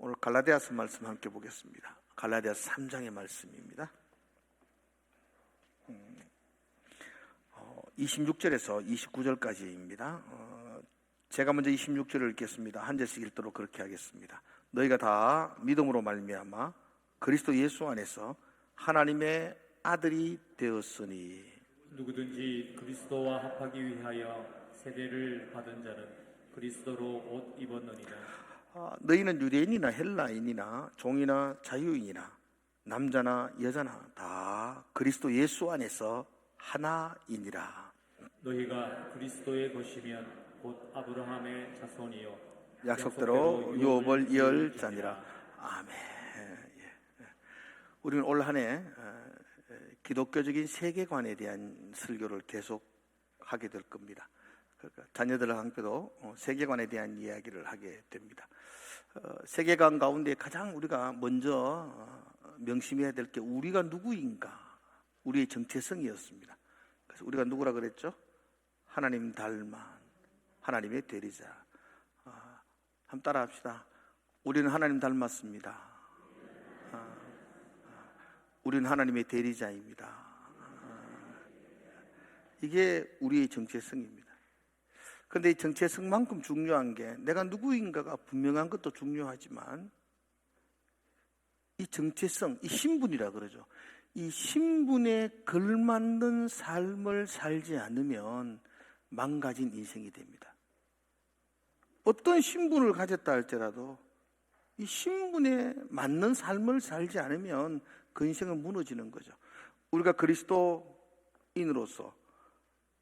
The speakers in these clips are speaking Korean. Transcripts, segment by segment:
오늘 갈라디아서 말씀 함께 보겠습니다. 갈라디아서 3장의 말씀입니다. 26절에서 29절까지입니다. 제가 먼저 26절을 읽겠습니다. 한 절씩 읽도록 그렇게 하겠습니다. 너희가 다 믿음으로 말미암아 그리스도 예수 안에서 하나님의 아들이 되었으니 누구든지 그리스도와 합하기 위하여 세례를 받은 자는 그리스도로 옷 입었느니라. 너희는 유대인이나 헬라인이나 종이나 자유인이나 남자나 여자나 다 그리스도 예수 안에서 하나이니라. 너희가 그리스도의 것이면 곧 아브라함의 자손이요 약속대로 유업을 이을 자니라. 아멘. 우리는 올 한 해 기독교적인 세계관에 대한 설교를 계속 하게 될 겁니다. 그러니까 자녀들과 함께도 세계관에 대한 이야기를 하게 됩니다. 세계관 가운데 가장 우리가 먼저 명심해야 될 게 우리가 누구인가, 우리의 정체성이었습니다. 그래서 우리가 누구라 그랬죠? 하나님 닮은 하나님의 대리자. 한번 따라 합시다. 우리는 하나님 닮았습니다. 우리는 하나님의 대리자입니다. 이게 우리의 정체성입니다. 그런데 이 정체성만큼 중요한 게 내가 누구인가가 분명한 것도 중요하지만 이 정체성, 이 신분이라 그러죠. 이 신분에 걸맞는 삶을 살지 않으면 망가진 인생이 됩니다. 어떤 신분을 가졌다 할지라도 이 신분에 맞는 삶을 살지 않으면 그 인생은 무너지는 거죠. 우리가 그리스도인으로서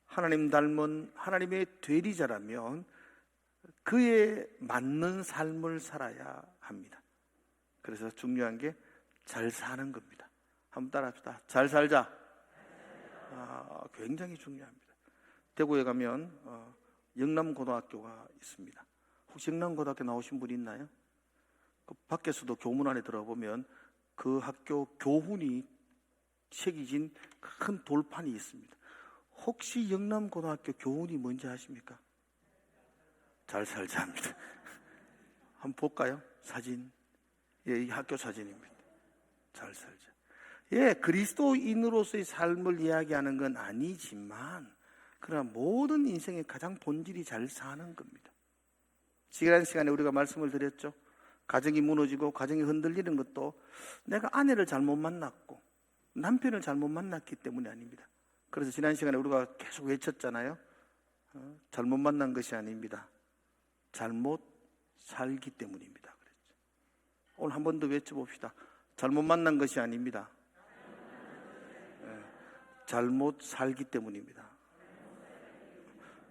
하나님 닮은 하나님의 대리자라면 그에 맞는 삶을 살아야 합니다. 그래서 중요한 게 잘 사는 겁니다. 한번 따라 합시다. 잘 살자. 굉장히 중요합니다. 대구에 가면 영남고등학교가 있습니다. 혹시 영남고등학교 나오신 분 있나요? 그 밖에서도 교문 안에 들어보면 그 학교 교훈이 새겨진 큰 돌판이 있습니다. 혹시 영남고등학교 교훈이 뭔지 아십니까? 잘 살자입니다. 한번 볼까요? 사진. 이 학교 사진입니다. 잘 살자. 그리스도인으로서의 삶을 이야기하는 건 아니지만 그러나 모든 인생의 가장 본질이 잘 사는 겁니다. 지난 시간에 우리가 말씀을 드렸죠. 가정이 무너지고 가정이 흔들리는 것도 내가 아내를 잘못 만났고 남편을 잘못 만났기 때문이 아닙니다. 그래서 지난 시간에 우리가 계속 외쳤잖아요. 잘못 만난 것이 아닙니다. 잘못 살기 때문입니다. 그랬죠. 오늘 한 번 더 외쳐봅시다. 잘못 만난 것이 아닙니다. 잘못 살기 때문입니다.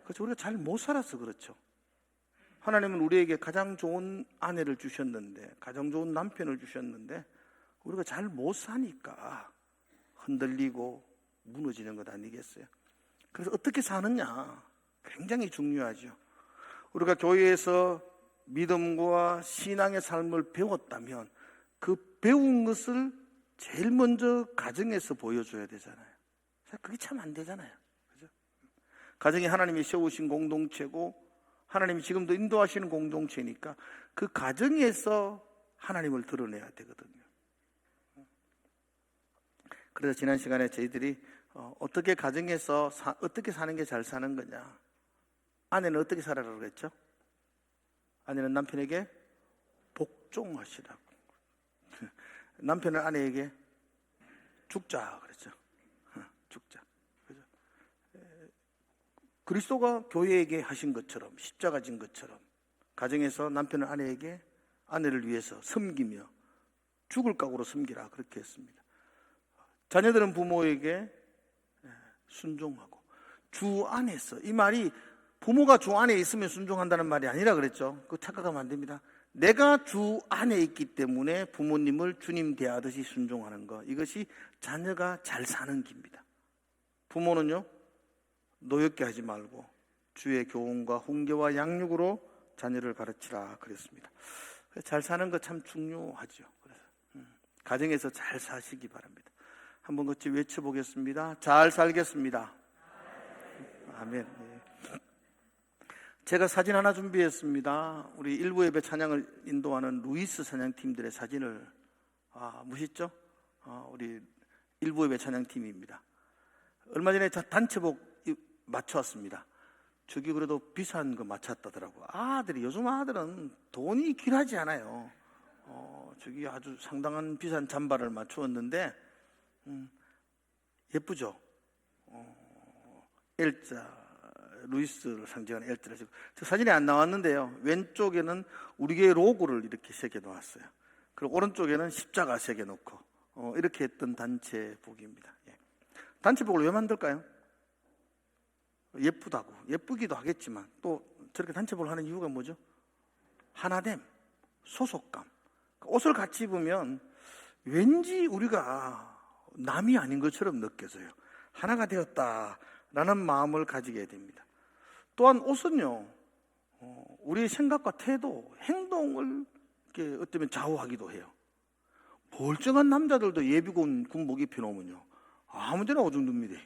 그래서 우리가 잘 못 살아서 그렇죠. 하나님은 우리에게 가장 좋은 아내를 주셨는데, 가장 좋은 남편을 주셨는데 우리가 잘 못 사니까 흔들리고 무너지는 것 아니겠어요? 그래서 어떻게 사느냐 굉장히 중요하죠. 우리가 교회에서 믿음과 신앙의 삶을 배웠다면 그 배운 것을 제일 먼저 가정에서 보여줘야 되잖아요. 그게 참 안 되잖아요. 그죠? 가정이 하나님이 세우신 공동체고 하나님이 지금도 인도하시는 공동체니까 그 가정에서 하나님을 드러내야 되거든요. 그래서 지난 시간에 저희들이 어떻게 가정에서 어떻게 사는 게 잘 사는 거냐. 아내는 어떻게 살아라고 그랬죠? 아내는 남편에게 복종하시라고. 남편은 아내에게 죽자 그랬죠. 죽자. 그죠? 그리스도가 교회에게 하신 것처럼 십자가 진 것처럼 가정에서 남편은 아내에게 아내를 위해서 섬기며 죽을 각오로 섬기라 그렇게 했습니다. 자녀들은 부모에게 순종하고 주 안에서, 이 말이 부모가 주 안에 있으면 순종한다는 말이 아니라 그랬죠. 그거 착각하면 안 됩니다. 내가 주 안에 있기 때문에 부모님을 주님 대하듯이 순종하는 것, 이것이 자녀가 잘 사는 길입니다. 부모는요 노엽게 하지 말고 주의 교훈과 훈계와 양육으로 자녀를 가르치라 그랬습니다. 잘 사는 것 참 중요하죠. 그래서 가정에서 잘 사시기 바랍니다. 한번 같이 외쳐보겠습니다. 잘 살겠습니다. 아멘. 제가 사진 하나 준비했습니다. 우리 일부 예배 찬양을 인도하는 루이스 찬양팀들의 사진을 멋있죠? 우리 일부 예배 찬양팀입니다. 얼마 전에 단체복 맞춰왔습니다. 저기 그래도 비싼 거 맞췄다더라고. 요즘 아들은 돈이 귀하지 않아요. 저기 아주 상당한 비싼 잠바를 맞추었는데 예쁘죠? L자 루이스를 상징하는 L자를 지금 저 사진이 안 나왔는데요. 왼쪽에는 우리 교회 로고를 이렇게 새겨 놓았어요. 그리고 오른쪽에는 십자가 새겨 놓고 이렇게 했던 단체복입니다. 예. 단체복을 왜 만들까요? 예쁘다고. 예쁘기도 하겠지만 또 저렇게 단체복을 하는 이유가 뭐죠? 하나됨, 소속감. 옷을 같이 입으면 왠지 우리가 남이 아닌 것처럼 느껴져요. 하나가 되었다라는 마음을 가지게 됩니다. 또한 옷은요, 우리의 생각과 태도, 행동을 이렇게 어쩌면 좌우하기도 해요. 멀쩡한 남자들도 예비군 군복 입혀놓으면요, 아무데나 오줌 눕니다.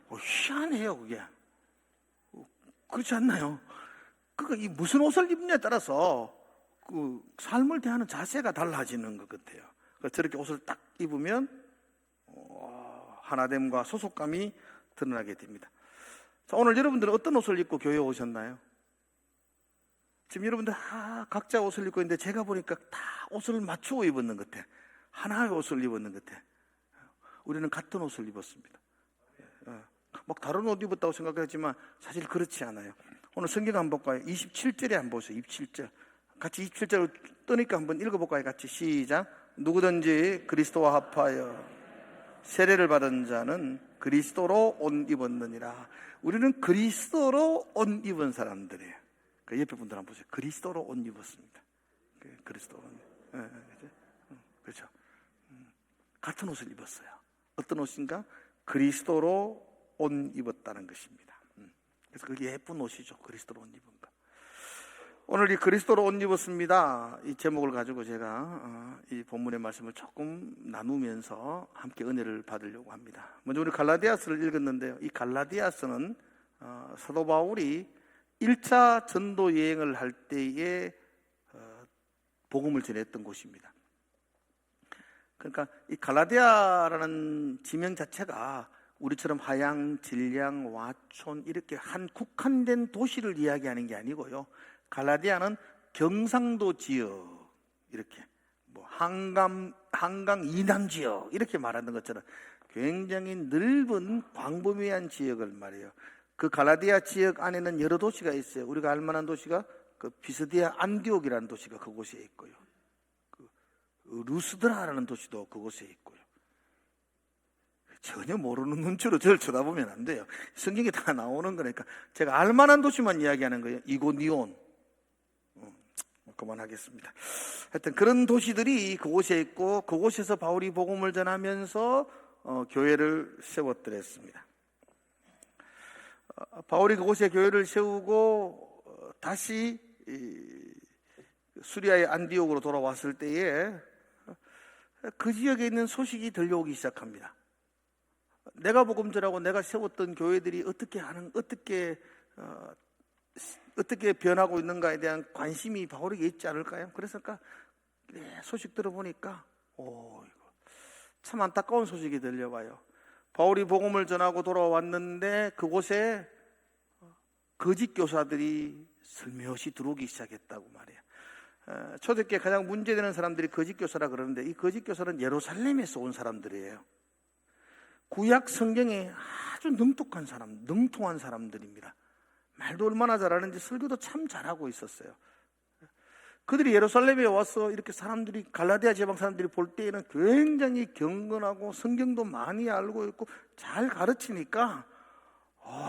희한해요, 그게. 그렇지 않나요? 그러니까 이 무슨 옷을 입느냐에 따라서 그 삶을 대하는 자세가 달라지는 것 같아요. 그래서 저렇게 옷을 딱 입으면 하나됨과 소속감이 드러나게 됩니다. 자, 오늘 여러분들은 어떤 옷을 입고 교회에 오셨나요? 지금 여러분들 각자 옷을 입고 있는데 제가 보니까 다 옷을 맞추고 입었는 것 같아. 하나의 옷을 입었는 것 같아. 우리는 같은 옷을 입었습니다. 막 다른 옷 입었다고 생각하지만 사실 그렇지 않아요. 오늘 성경 한번 볼까요? 27절에 한번 보세요. 27절. 같이 27절을 뜨니까 한번 읽어볼까요? 같이 시작. 누구든지 그리스도와 합하여 세례를 받은 자는 그리스도로 옷 입었느니라. 우리는 그리스도로 옷 입은 사람들이에요. 그 옆에 분들 한번 보세요. 그리스도로 옷 입었습니다. 그리스도로 옷. 그렇죠. 같은 옷을 입었어요. 어떤 옷인가? 그리스도로 옷 입었다는 것입니다. 그래서 그게 예쁜 옷이죠. 그리스도로 옷 입은 거. 오늘 이 그리스도로 옷 입었습니다. 이 제목을 가지고 제가 이 본문의 말씀을 조금 나누면서 함께 은혜를 받으려고 합니다. 먼저 우리 갈라디아서를 읽었는데요. 이 갈라디아서는 사도 바울이 1차 전도 여행을 할 때에 복음을 전했던 곳입니다. 그러니까 이 갈라디아라는 지명 자체가 우리처럼 하양, 진량, 와촌 이렇게 한 국한된 도시를 이야기하는 게 아니고요. 갈라디아는 경상도 지역, 이렇게 뭐 한강 이남 지역 이렇게 말하는 것처럼 굉장히 넓은 광범위한 지역을 말해요. 그 갈라디아 지역 안에는 여러 도시가 있어요. 우리가 알 만한 도시가 그 비스디아 안디옥이라는 도시가 그곳에 있고요. 그 루스드라라는 도시도 그곳에 있고요. 전혀 모르는 눈치로 저를 쳐다보면 안 돼요. 성경에 다 나오는 거니까 제가 알 만한 도시만 이야기하는 거예요. 이고니온. 그만하겠습니다. 하여튼 그런 도시들이 그곳에 있고 그곳에서 바울이 복음을 전하면서 교회를 세웠더랬습니다. 바울이 그곳에 교회를 세우고 다시 수리아의 안디옥으로 돌아왔을 때에 그 지역에 있는 소식이 들려오기 시작합니다. 내가 복음 전하고 내가 세웠던 교회들이 어떻게 변하고 있는가에 대한 관심이 바울에게 있지 않을까요? 그래서 소식 들어보니까 이거 참 안타까운 소식이 들려와요. 바울이 복음을 전하고 돌아왔는데 그곳에 거짓 교사들이 슬며시 들어오기 시작했다고 말해요. 초대교회 가장 문제되는 사람들이 거짓 교사라 그러는데 이 거짓 교사는 예루살렘에서 온 사람들이에요. 구약 성경에 아주 능통한 사람들입니다. 말도 얼마나 잘하는지 설교도 참 잘하고 있었어요. 그들이 예루살렘에 와서 이렇게 사람들이 갈라디아 지방 사람들이 볼 때에는 굉장히 경건하고 성경도 많이 알고 있고 잘 가르치니까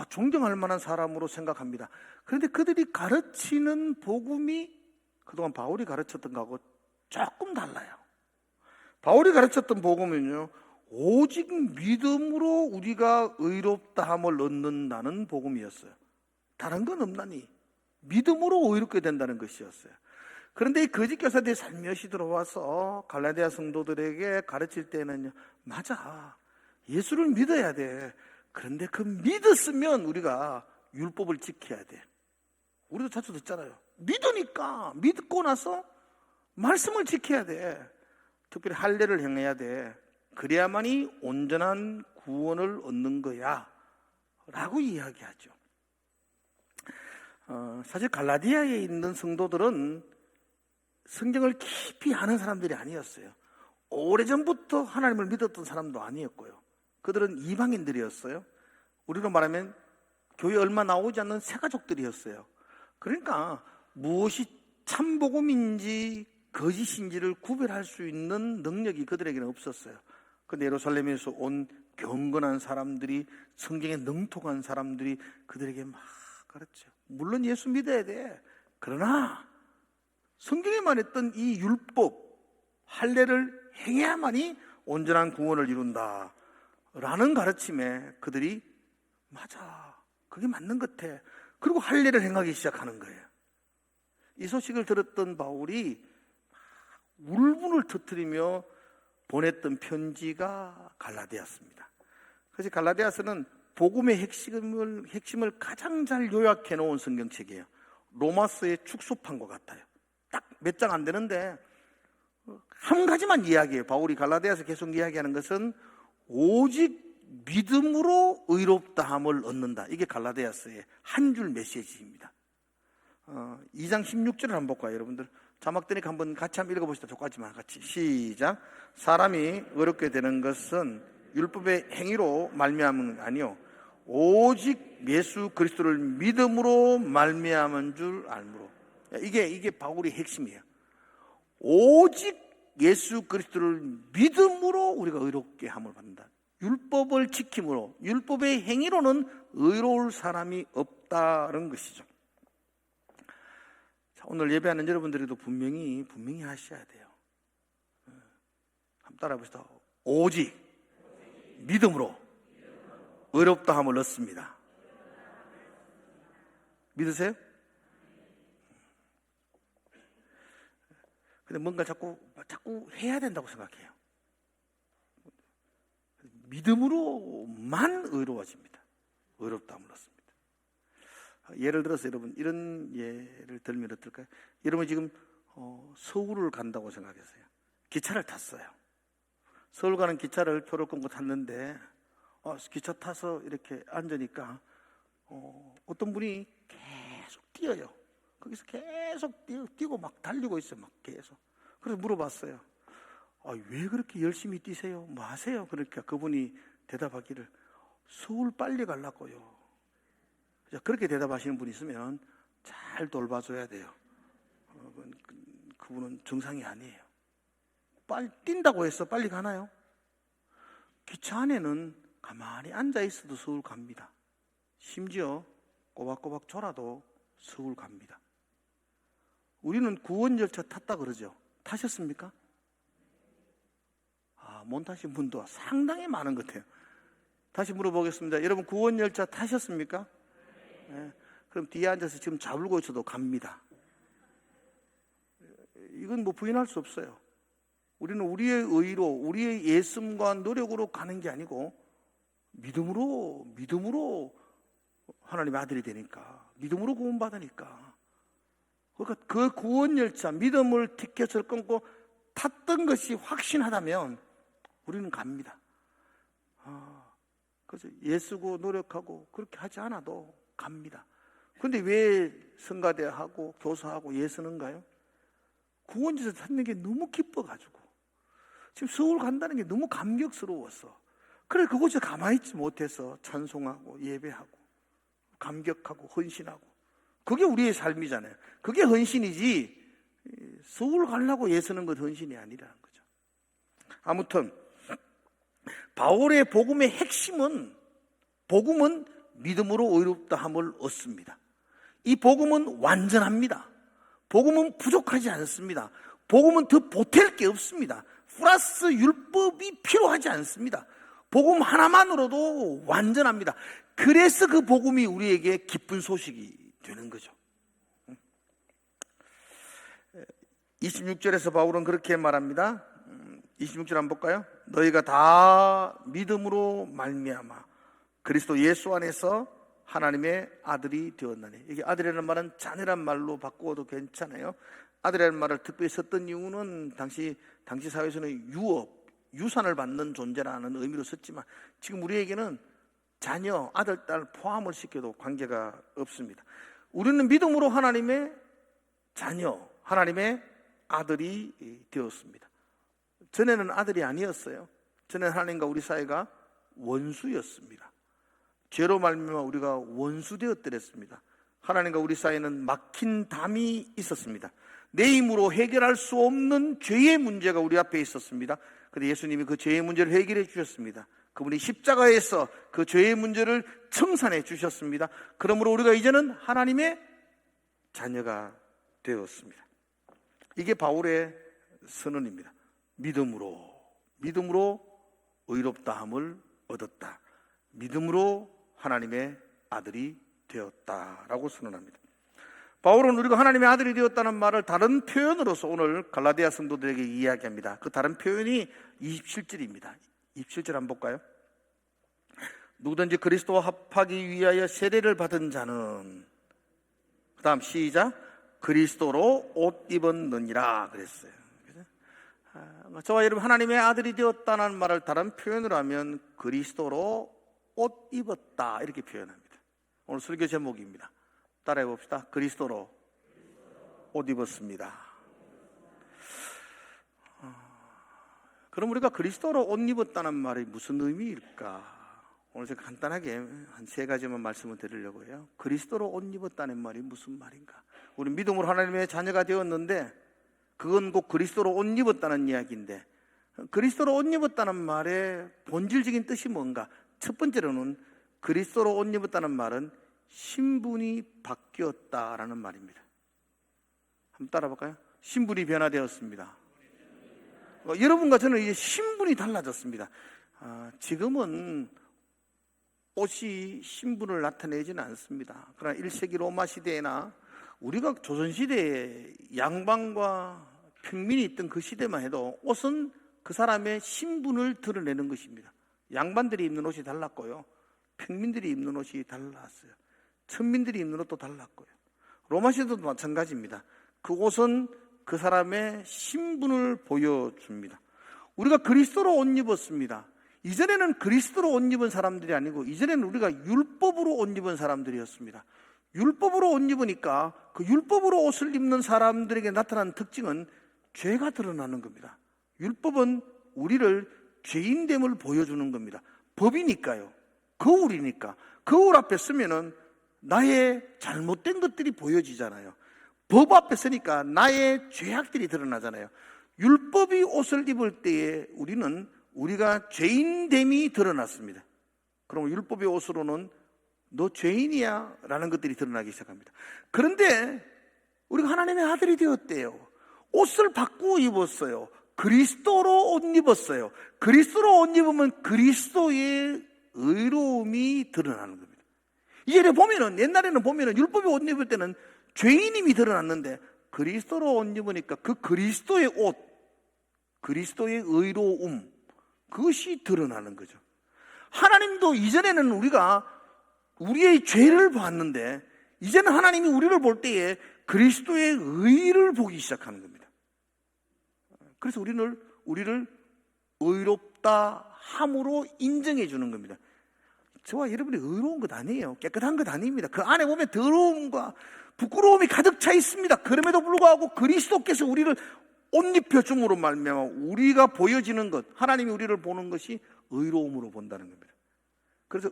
존경할 만한 사람으로 생각합니다. 그런데 그들이 가르치는 복음이 그동안 바울이 가르쳤던 거하고 조금 달라요. 바울이 가르쳤던 복음은요, 오직 믿음으로 우리가 의롭다함을 얻는다는 복음이었어요. 다른 건 없나니 믿음으로 의롭게 된다는 것이었어요. 그런데 이 거짓 교사들이 살며시 들어와서 갈라디아 성도들에게 가르칠 때는요, 맞아, 예수를 믿어야 돼. 그런데 그 믿었으면 우리가 율법을 지켜야 돼. 우리도 자주 듣잖아요. 믿으니까 믿고 나서 말씀을 지켜야 돼. 특별히 할례를 행해야 돼. 그래야만이 온전한 구원을 얻는 거야 라고 이야기하죠. 사실 갈라디아에 있는 성도들은 성경을 깊이 아는 사람들이 아니었어요. 오래전부터 하나님을 믿었던 사람도 아니었고요. 그들은 이방인들이었어요. 우리로 말하면 교회 얼마 나오지 않는 새가족들이었어요. 그러니까 무엇이 참복음인지 거짓인지를 구별할 수 있는 능력이 그들에게는 없었어요. 근데 예루살렘에서 온 경건한 사람들이, 성경에 능통한 사람들이 그들에게 막 가르쳐. 물론 예수 믿어야 돼. 그러나 성경에 말했던 이 율법, 할례를 행해야만이 온전한 구원을 이룬다 라는 가르침에 그들이 맞아, 그게 맞는 것 같아. 그리고 할례를 행하기 시작하는 거예요. 이 소식을 들었던 바울이 울분을 터뜨리며 보냈던 편지가 갈라디아서입니다. 그래서 갈라디아서는 복음의 핵심을 가장 잘 요약해 놓은 성경책이에요. 로마서의 축소판과 같아요. 딱 몇 장 안 되는데 한 가지만 이야기해요. 바울이 갈라디아서 계속 이야기하는 것은 오직 믿음으로 의롭다함을 얻는다. 이게 갈라디아서의 한 줄 메시지입니다. 2장 16절을 한번 볼까요, 여러분들? 자막 되니까 한번 같이 한번 읽어보시다. 저까지만 같이 시작. 사람이 의롭게 되는 것은 율법의 행위로 말미암은 아니요 오직 예수 그리스도를 믿음으로 말미암은 줄 알므로. 이게 바울의 핵심이에요. 오직 예수 그리스도를 믿음으로 우리가 의롭게 함을 받는다. 율법을 지킴으로, 율법의 행위로는 의로울 사람이 없다는 것이죠. 자, 오늘 예배하는 여러분들도 분명히 하셔야 돼요. 한번 따라 봅시다. 오직 믿음으로 의롭다함을 얻습니다. 믿으세요? 근데 뭔가 자꾸 해야 된다고 생각해요. 믿음으로만 의로워집니다. 의롭다함을 얻습니다. 예를 들어서 여러분 이런 예를 들면 어떨까요? 여러분 지금 서울을 간다고 생각했어요. 기차를 탔어요. 서울 가는 기차를 표를 끊고 탔는데 기차 타서 이렇게 앉으니까 어떤 분이 계속 뛰어요. 거기서 계속 뛰고 막 달리고 있어요. 막 계속. 그래서 물어봤어요. 왜 그렇게 열심히 뛰세요? 뭐 하세요? 그러니까 그분이 대답하기를 서울 빨리 가려고요. 그렇게 대답하시는 분이 있으면 잘 돌봐줘야 돼요. 그분은 정상이 아니에요. 빨리 뛴다고 해서 빨리 가나요? 기차 안에는 가만히 앉아 있어도 서울 갑니다. 심지어 꼬박꼬박 졸아도 서울 갑니다. 우리는 구원 열차 탔다 그러죠. 타셨습니까? 못 타신 분도 상당히 많은 것 같아요. 다시 물어보겠습니다. 여러분 구원 열차 타셨습니까? 네. 그럼 뒤에 앉아서 지금 자불고 있어도 갑니다. 이건 뭐 부인할 수 없어요. 우리는 우리의 의로, 우리의 예씀과 노력으로 가는 게 아니고 믿음으로 하나님의 아들이 되니까, 믿음으로 구원받으니까. 그러니까 그 구원 열차, 믿음을 티켓을 끊고 탔던 것이 확신하다면 우리는 갑니다. 그래서 예수고 노력하고 그렇게 하지 않아도 갑니다. 그런데 왜 성가대하고 교사하고 예수는가요? 구원지에서 찾는 게 너무 기뻐가지고 지금 서울 간다는 게 너무 감격스러웠어. 그래 그곳에 가만히 있지 못해서 찬송하고 예배하고 감격하고 헌신하고, 그게 우리의 삶이잖아요. 그게 헌신이지 서울 가려고 예수는 것 헌신이 아니라는 거죠. 아무튼 바울의 복음의 핵심은, 복음은 믿음으로 의롭다함을 얻습니다. 이 복음은 완전합니다. 복음은 부족하지 않습니다. 복음은 더 보탤 게 없습니다. 플러스 율법이 필요하지 않습니다. 복음 하나만으로도 완전합니다. 그래서 그 복음이 우리에게 기쁜 소식이 되는 거죠. 26절에서 바울은 그렇게 말합니다. 26절 한번 볼까요? 너희가 다 믿음으로 말미암아 그리스도 예수 안에서 하나님의 아들이 되었나니. 이게 아들이라는 말은 자녀란 말로 바꾸어도 괜찮아요. 아들이라는 말을 특별히 썼던 이유는 당시 사회에서는 유산을 받는 존재라는 의미로 썼지만, 지금 우리에게는 자녀, 아들, 딸 포함을 시켜도 관계가 없습니다. 우리는 믿음으로 하나님의 자녀, 하나님의 아들이 되었습니다. 전에는 아들이 아니었어요. 전에는 하나님과 우리 사이가 원수였습니다. 죄로 말미암아 우리가 원수되었더랬습니다. 하나님과 우리 사이에는 막힌 담이 있었습니다. 내 힘으로 해결할 수 없는 죄의 문제가 우리 앞에 있었습니다. 그런데 예수님이 그 죄의 문제를 해결해 주셨습니다. 그분이 십자가에서 그 죄의 문제를 청산해 주셨습니다. 그러므로 우리가 이제는 하나님의 자녀가 되었습니다. 이게 바울의 선언입니다. 믿음으로 의롭다함을 얻었다. 믿음으로 하나님의 아들이 되었다라고 선언합니다. 바울은 우리가 하나님의 아들이 되었다는 말을 다른 표현으로서 오늘 갈라디아 성도들에게 이야기합니다. 그 다른 표현이 27절입니다. 27절 한번 볼까요? 누구든지 그리스도와 합하기 위하여 세례를 받은 자는, 그 다음 시작, 그리스도로 옷 입었느니라 그랬어요. 저와 여러분, 하나님의 아들이 되었다는 말을 다른 표현으로 하면 그리스도로 옷 입었다 이렇게 표현합니다. 오늘 설교 제목입니다. 따라해 봅시다. 그리스도로 옷 입었습니다. 그럼 우리가 그리스도로 옷 입었다는 말이 무슨 의미일까? 오늘 제가 간단하게 한 3가지만 말씀을 드리려고 해요. 그리스도로 옷 입었다는 말이 무슨 말인가? 우리 믿음으로 하나님의 자녀가 되었는데 그건 곧 그리스도로 옷 입었다는 이야기인데, 그리스도로 옷 입었다는 말의 본질적인 뜻이 뭔가? 첫 번째로는 그리스도로 옷 입었다는 말은 신분이 바뀌었다라는 말입니다. 한번 따라볼까요? 신분이 변화되었습니다. 여러분과 저는 이제 신분이 달라졌습니다. 지금은 옷이 신분을 나타내지는 않습니다. 그러나 1세기 로마 시대나 우리가 조선시대에 양반과 평민이 있던 그 시대만 해도 옷은 그 사람의 신분을 드러내는 것입니다. 양반들이 입는 옷이 달랐고요, 평민들이 입는 옷이 달랐어요. 천민들이 입는 옷도 달랐고요. 로마 시대도 마찬가지입니다. 그 옷은 그 사람의 신분을 보여줍니다. 우리가 그리스도로 옷 입었습니다. 이전에는 그리스도로 옷 입은 사람들이 아니고 이전에는 우리가 율법으로 옷 입은 사람들이었습니다. 율법으로 옷 입으니까 그 율법으로 옷을 입는 사람들에게 나타나는 특징은 죄가 드러나는 겁니다. 율법은 우리를 죄인됨을 보여주는 겁니다. 법이니까요. 거울이니까. 거울 앞에 서면은 나의 잘못된 것들이 보여지잖아요. 법 앞에 서니까 나의 죄악들이 드러나잖아요. 율법이 옷을 입을 때에 우리가 죄인됨이 드러났습니다. 그럼 율법의 옷으로는 너 죄인이야 라는 것들이 드러나기 시작합니다. 그런데 우리가 하나님의 아들이 되었대요. 옷을 바꾸어 입었어요. 그리스도로 옷 입었어요. 그리스도로 옷 입으면 그리스도의 의로움이 드러나는 겁니다. 이제 보면은, 옛날에는 보면은 율법의 옷 입을 때는 죄인임이 드러났는데 그리스도로 옷 입으니까 그 그리스도의 옷, 그리스도의 의로움, 그것이 드러나는 거죠. 하나님도 이전에는 우리가 우리의 죄를 봤는데 이제는 하나님이 우리를 볼 때에 그리스도의 의를 보기 시작하는 겁니다. 그래서 우리를 의롭다 함으로 인정해 주는 겁니다. 저와 여러분이 의로운 것 아니에요. 깨끗한 것 아닙니다. 그 안에 보면 더러움과 부끄러움이 가득 차 있습니다. 그럼에도 불구하고 그리스도께서 우리를 옷 입혀줌으로 말미암아 우리가 보여지는 것, 하나님이 우리를 보는 것이 의로움으로 본다는 겁니다. 그래서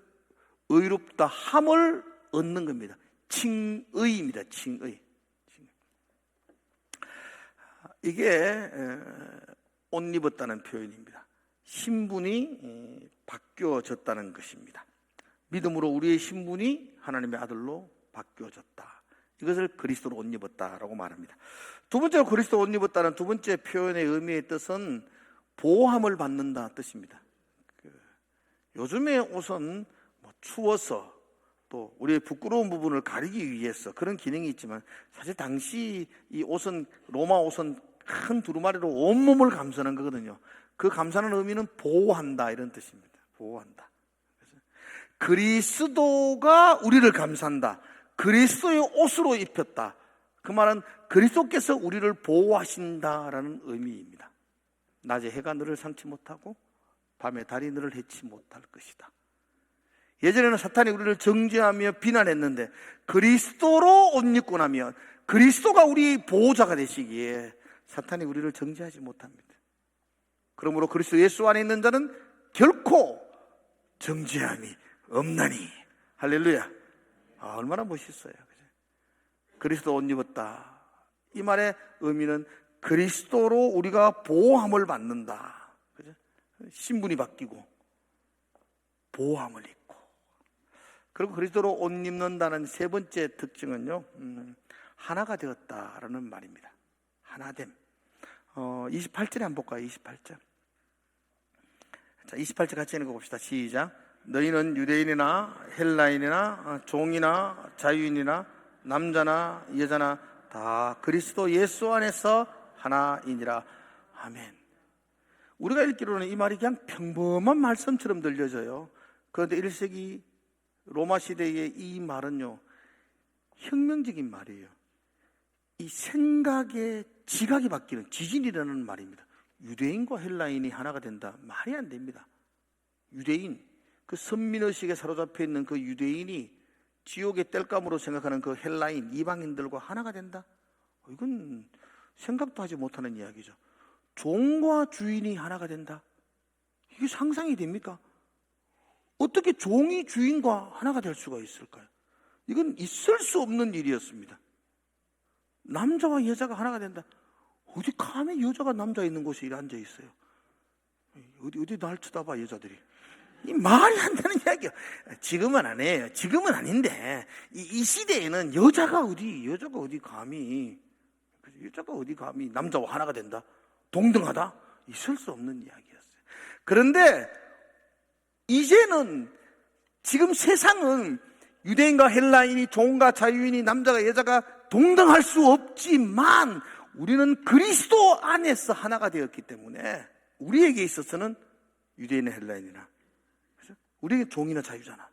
의롭다 함을 얻는 겁니다. 칭의입니다. 칭의. 이게 옷 입었다는 표현입니다. 신분이 바뀌어졌다는 것입니다. 믿음으로 우리의 신분이 하나님의 아들로 바뀌어졌다. 이것을 그리스도로 옷 입었다라고 말합니다. 두 번째로 그리스도로 옷 입었다는 두 번째 표현의 의미의 뜻은 보호함을 받는다 뜻입니다. 요즘의 옷은 추워서 또 우리의 부끄러운 부분을 가리기 위해서 그런 기능이 있지만, 사실 당시 이 옷은, 로마 옷은 큰 두루마리로 온몸을 감싸는 거거든요. 그 감싸는 의미는 보호한다 이런 뜻입니다. 보호한다. 그리스도가 우리를 감싼다. 그리스도의 옷으로 입혔다. 그 말은 그리스도께서 우리를 보호하신다라는 의미입니다. 낮에 해가 너를 상치 못하고 밤에 달이 너를 해치 못할 것이다. 예전에는 사탄이 우리를 정죄하며 비난했는데 그리스도로 옷 입고 나면 그리스도가 우리 보호자가 되시기에 사탄이 우리를 정죄하지 못합니다. 그러므로 그리스도 예수 안에 있는 자는 결코 정죄함이 없나니. 할렐루야. 얼마나 멋있어요. 그리스도 옷 입었다. 이 말의 의미는 그리스도로 우리가 보호함을 받는다. 그죠? 신분이 바뀌고 보호함을 입고. 그리고 그리스도로 옷 입는다는 세 번째 특징은요, 하나가 되었다라는 말입니다. 하나됨. 28절에 한번 볼까요? 28절. 자, 28절 같이 읽어봅시다. 시작. 너희는 유대인이나 헬라인이나 종이나 자유인이나 남자나 여자나 다 그리스도 예수 안에서 하나이니라. 아멘. 우리가 읽기로는 이 말이 그냥 평범한 말씀처럼 들려져요. 그런데 1세기 로마 시대의 이 말은요, 혁명적인 말이에요. 이 생각의 지각이 바뀌는 지진이라는 말입니다. 유대인과 헬라인이 하나가 된다. 말이 안 됩니다. 유대인, 그 선민의식에 사로잡혀 있는 그 유대인이 지옥의 땔감으로 생각하는 그 헬라인, 이방인들과 하나가 된다? 이건 생각도 하지 못하는 이야기죠. 종과 주인이 하나가 된다? 이게 상상이 됩니까? 어떻게 종이 주인과 하나가 될 수가 있을까요? 이건 있을 수 없는 일이었습니다. 남자와 여자가 하나가 된다. 어디 감히 여자가 남자 있는 곳에 앉아 있어요? 어디 날 쳐다봐, 여자들이. 이 말이 안 되는 이야기야. 지금은 안 해요. 지금은 아닌데 이 시대에는 여자가 어디 감히, 여자가 어디 감히 남자와 하나가 된다? 동등하다? 있을 수 없는 이야기였어요. 그런데 이제는 지금 세상은 유대인과 헬라인이, 종과 자유인이, 남자가 여자가 동등할 수 없지만 우리는 그리스도 안에서 하나가 되었기 때문에 우리에게 있어서는 유대인이나 헬라인이나, 그렇죠? 우리에게 종이나 자유잖아.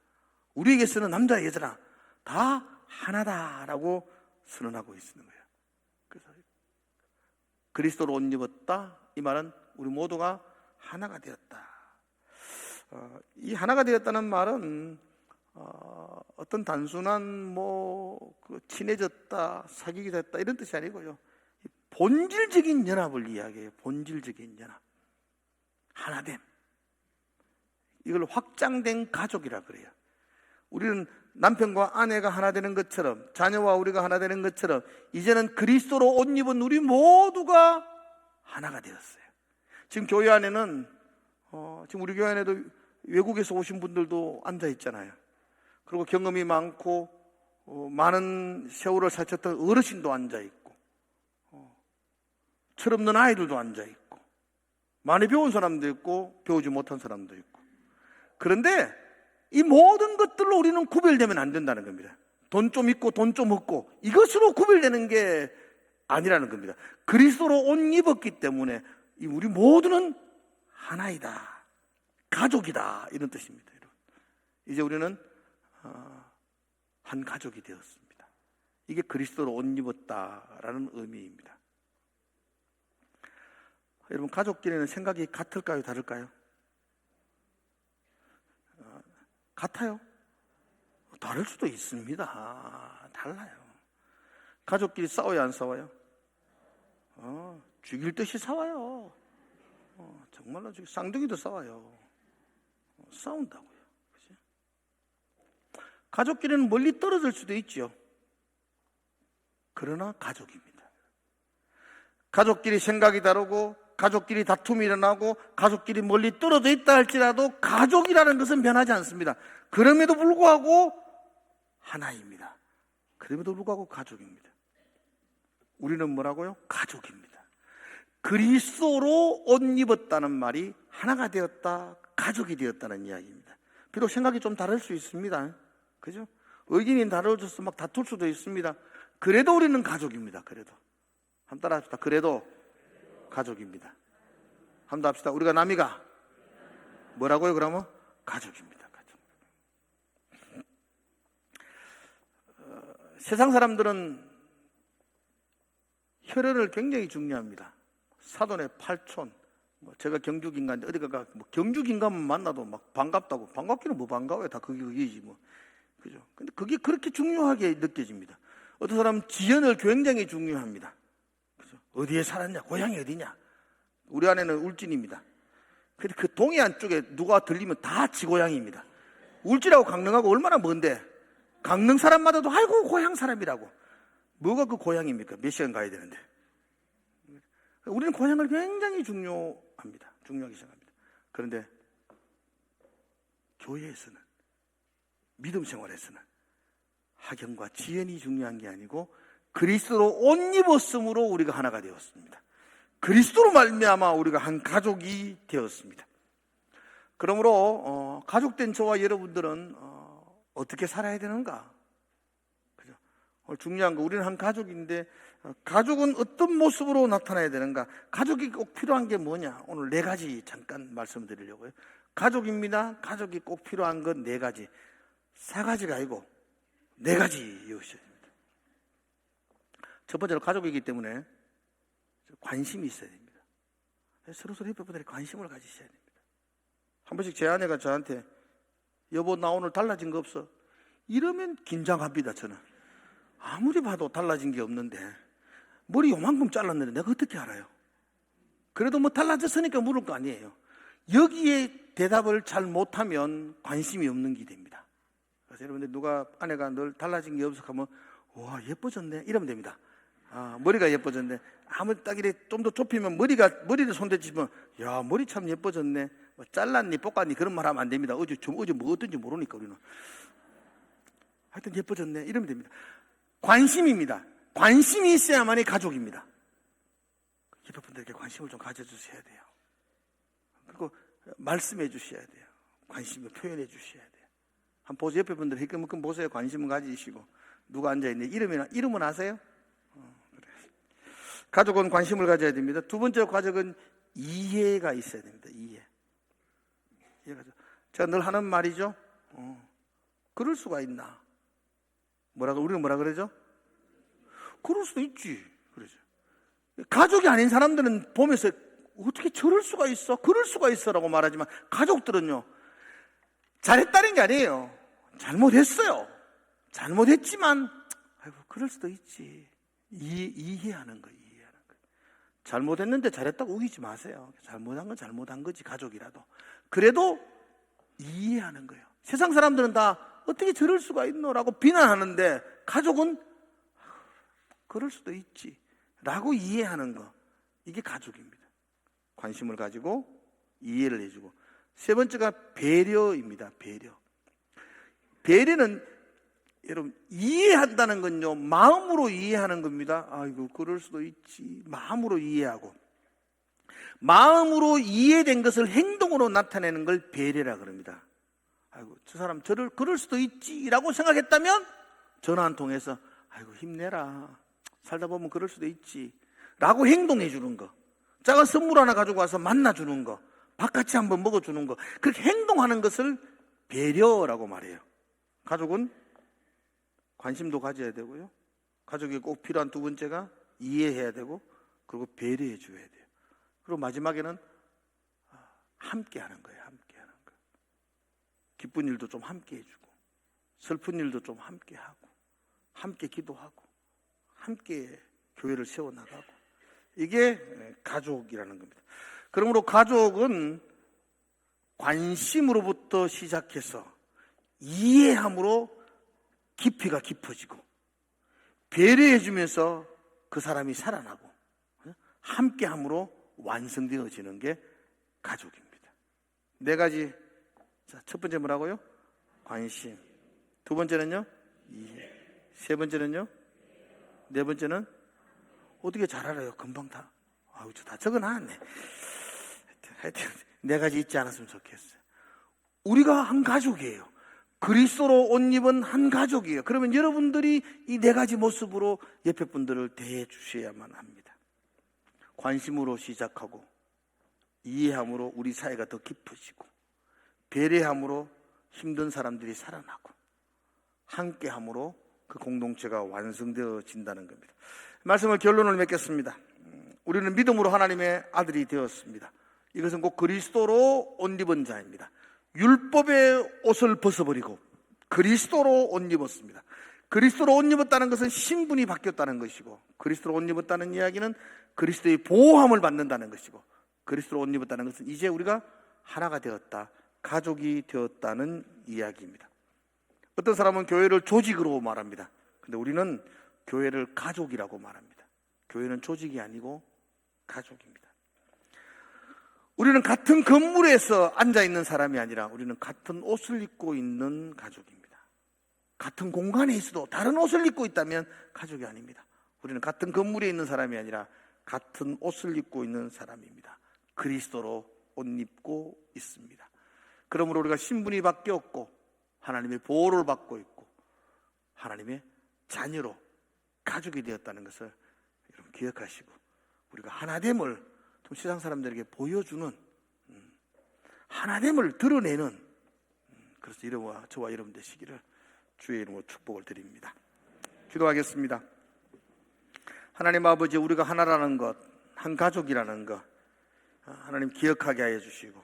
우리에게서는 남자 여자나 다 하나다라고 선언하고 있는 거예요. 그래서 그리스도로 옷 입었다, 이 말은 우리 모두가 하나가 되었다. 이 하나가 되었다는 말은 어떤 단순한 친해졌다, 사귀게 됐다 이런 뜻이 아니고요, 본질적인 연합을 이야기해요. 본질적인 연합, 하나됨. 이걸 확장된 가족이라 그래요. 우리는 남편과 아내가 하나 되는 것처럼, 자녀와 우리가 하나 되는 것처럼 이제는 그리스도로 옷 입은 우리 모두가 하나가 되었어요. 지금 교회 안에는 지금 우리 교회 안에도 외국에서 오신 분들도 앉아 있잖아요. 그리고 경험이 많고 많은 세월을 살쳤던 어르신도 앉아 있고, 철없는 아이들도 앉아 있고, 많이 배운 사람도 있고 배우지 못한 사람도 있고. 그런데 이 모든 것들로 우리는 구별되면 안 된다는 겁니다. 돈 좀 있고 돈 좀 없고 이것으로 구별되는 게 아니라는 겁니다. 그리스도로 옷 입었기 때문에 우리 모두는 하나이다, 가족이다, 이런 뜻입니다. 이제 우리는 한 가족이 되었습니다. 이게 그리스도로 옷 입었다라는 의미입니다. 여러분, 가족끼리는 생각이 같을까요, 다를까요? 같아요? 다를 수도 있습니다. 달라요. 가족끼리 싸워요, 안 싸워요? 죽일 듯이 싸워요. 정말로 쌍둥이도 싸워요. 싸운다고요. 그치? 가족끼리는 멀리 떨어질 수도 있죠. 그러나 가족입니다. 가족끼리 생각이 다르고, 가족끼리 다툼이 일어나고, 가족끼리 멀리 떨어져 있다 할지라도 가족이라는 것은 변하지 않습니다. 그럼에도 불구하고 하나입니다. 그럼에도 불구하고 가족입니다. 우리는 뭐라고요? 가족입니다. 그리스도로 옷 입었다는 말이 하나가 되었다, 가족이 되었다는 이야기입니다. 비록 생각이 좀 다를 수 있습니다. 그죠? 의견이 다르져서 막 다툴 수도 있습니다. 그래도 우리는 가족입니다. 그래도. 한번 따라 합시다. 그래도 가족입니다. 한번 더 합시다. 우리가 남이가 뭐라고요? 그러면 가족입니다. 가족. 세상 사람들은 혈연을 굉장히 중요합니다. 사돈의 팔촌, 제가 경주긴가인데 어디 가가 경주긴가만 만나도 막 반갑다고. 반갑기는 뭐 반가워요. 다 그게지 뭐. 그죠? 근데 그게 그렇게 중요하게 느껴집니다. 어떤 사람은 지연을 굉장히 중요합니다. 그죠? 어디에 살았냐? 고향이 어디냐? 우리 아내는 울진입니다. 근데 그 동해안 쪽에 누가 들리면 다 지 고향입니다. 울진하고 강릉하고 얼마나 먼데 강릉 사람마다도 아이고 고향 사람이라고. 뭐가 그 고향입니까? 몇 시간 가야 되는데. 우리는 고향을 굉장히 중요합니다. 중요하게 생각합니다. 그런데 교회에서는, 믿음 생활에서는 학연과 지연이 중요한 게 아니고 그리스도로 옷 입었으므로 우리가 하나가 되었습니다. 그리스도로 말미암아 우리가 한 가족이 되었습니다. 그러므로 가족된 저와 여러분들은 어떻게 살아야 되는가? 그죠? 중요한 거, 우리는 한 가족인데 가족은 어떤 모습으로 나타나야 되는가? 가족이 꼭 필요한 게 뭐냐? 오늘 4가지 잠깐 말씀드리려고요. 가족입니다. 가족이 꼭 필요한 건 4가지. 4가지가 아니고 4가지이셔야 됩니다. 첫 번째로 가족이기 때문에 관심이 있어야 됩니다. 서로서로 옆에 분들이 관심을 가지셔야 됩니다. 한 번씩 제 아내가 저한테 여보 나 오늘 달라진 거 없어? 이러면 긴장합니다. 저는 아무리 봐도 달라진 게 없는데 머리 요만큼 잘랐는데 내가 어떻게 알아요? 그래도 뭐 달라졌으니까 물을 거 아니에요. 여기에 대답을 잘 못하면 관심이 없는 게 됩니다. 그래서 여러분들 누가 아내가 늘 달라진 게 없어 하면 와 예뻐졌네 이러면 됩니다. 머리가 예뻐졌네. 아무리 딱 이래 좀 더 좁히면 머리를 손대치면 야 머리 참 예뻐졌네. 뭐 잘랐니 볶았니 그런 말 하면 안 됩니다. 어제 뭐 어떤지 모르니까 우리는. 하여튼 예뻐졌네 이러면 됩니다. 관심입니다. 관심이 있어야만이 가족입니다. 옆에 분들에게 관심을 좀 가져주셔야 돼요. 그리고 말씀해 주셔야 돼요. 관심을 표현해 주셔야 돼요. 한번 보세요. 옆에 분들 힐끔힐끔 보세요. 관심을 가지시고 누가 앉아있네. 이름은 아세요? 그래. 가족은 관심을 가져야 됩니다. 두 번째 가족은 이해가 있어야 됩니다. 이해가. 제가 늘 하는 말이죠. 그럴 수가 있나? 우리는 뭐라 그러죠? 그럴 수도 있지. 그러죠. 가족이 아닌 사람들은 보면서 어떻게 저럴 수가 있어? 그럴 수가 있어라고 말하지만 가족들은요. 잘했다는 게 아니에요. 잘못했어요. 잘못했지만 아이고 그럴 수도 있지. 이해하는 거예요. 잘못했는데 잘했다고 우기지 마세요. 잘못한 건 잘못한 거지 가족이라도. 그래도 이해하는 거예요. 세상 사람들은 다 어떻게 저럴 수가 있노라고 비난하는데 가족은 그럴 수도 있지 라고 이해하는 거. 이게 가족입니다. 관심을 가지고 이해를 해주고. 세 번째가 배려입니다. 배려는 여러분 이해한다는 건요 마음으로 이해하는 겁니다. 아이고 그럴 수도 있지. 마음으로 이해하고 마음으로 이해된 것을 행동으로 나타내는 걸 배려라 그럽니다. 아이고 저 사람 그럴 수도 있지라고 생각했다면 전화 한 통해서 아이고 힘내라. 살다 보면 그럴 수도 있지라고 행동해 주는 거. 작은 선물 하나 가지고 와서 만나주는 거. 밥 같이 한번 먹어주는 거. 그렇게 행동하는 것을 배려라고 말해요. 가족은 관심도 가져야 되고요. 가족이 꼭 필요한 두 번째가 이해해야 되고 그리고 배려해 줘야 돼요. 그리고 마지막에는 함께 하는 거예요. 기쁜 일도 좀 함께 해주고 슬픈 일도 좀 함께 하고 함께 기도하고 함께 교회를 세워나가고 이게 가족이라는 겁니다. 그러므로 가족은 관심으로부터 시작해서 이해함으로 깊이가 깊어지고 배려해주면서 그 사람이 살아나고 함께함으로 완성되어지는 게 가족입니다. 4가지. 자, 첫 번째 뭐라고요? 관심. 두 번째는요? 이해. 세 번째는요? 네 번째는 어떻게 잘 알아요? 금방 다. 저 다 적어놨네. 하여튼 4가지 잊지 않았으면 좋겠어요. 우리가 한 가족이에요. 그리스도로 옷 입은 한 가족이에요. 그러면 여러분들이 이 4가지 모습으로 옆에 분들을 대해 주셔야만 합니다. 관심으로 시작하고 이해함으로 우리 사이가 더 깊어지고 배려함으로 힘든 사람들이 살아나고 함께함으로 그 공동체가 완성되어진다는 겁니다. 말씀을 결론을 맺겠습니다. 우리는 믿음으로 하나님의 아들이 되었습니다. 이것은 곧 그리스도로 옷 입은 자입니다. 율법의 옷을 벗어버리고 그리스도로 옷 입었습니다. 그리스도로 옷 입었다는 것은 신분이 바뀌었다는 것이고, 그리스도로 옷 입었다는 이야기는 그리스도의 보호함을 받는다는 것이고, 그리스도로 옷 입었다는 것은 이제 우리가 하나가 되었다, 가족이 되었다는 이야기입니다. 어떤 사람은 교회를 조직으로 말합니다. 근데 우리는 교회를 가족이라고 말합니다. 교회는 조직이 아니고 가족입니다. 우리는 같은 건물에서 앉아있는 사람이 아니라 우리는 같은 옷을 입고 있는 가족입니다. 같은 공간에 있어도 다른 옷을 입고 있다면 가족이 아닙니다. 우리는 같은 건물에 있는 사람이 아니라 같은 옷을 입고 있는 사람입니다. 그리스도로 옷 입고 있습니다. 그러므로 우리가 신분이 바뀌었고 하나님의 보호를 받고 있고 하나님의 자녀로 가족이 되었다는 것을 여러분 기억하시고, 우리가 하나됨을 좀 세상 사람들에게 보여주는, 하나됨을 드러내는, 그래서 저와 여러분 되시기를 주의 이름으로 축복을 드립니다. 기도하겠습니다. 하나님 아버지, 우리가 하나라는 것, 한 가족이라는 것 하나님 기억하게 하여 주시고,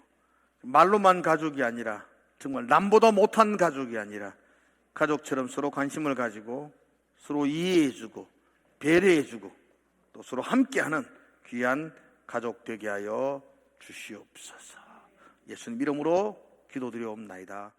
말로만 가족이 아니라 정말 남보다 못한 가족이 아니라 가족처럼 서로 관심을 가지고 서로 이해해주고 배려해주고 또 서로 함께하는 귀한 가족 되게 하여 주시옵소서. 예수님 이름으로 기도드리옵나이다.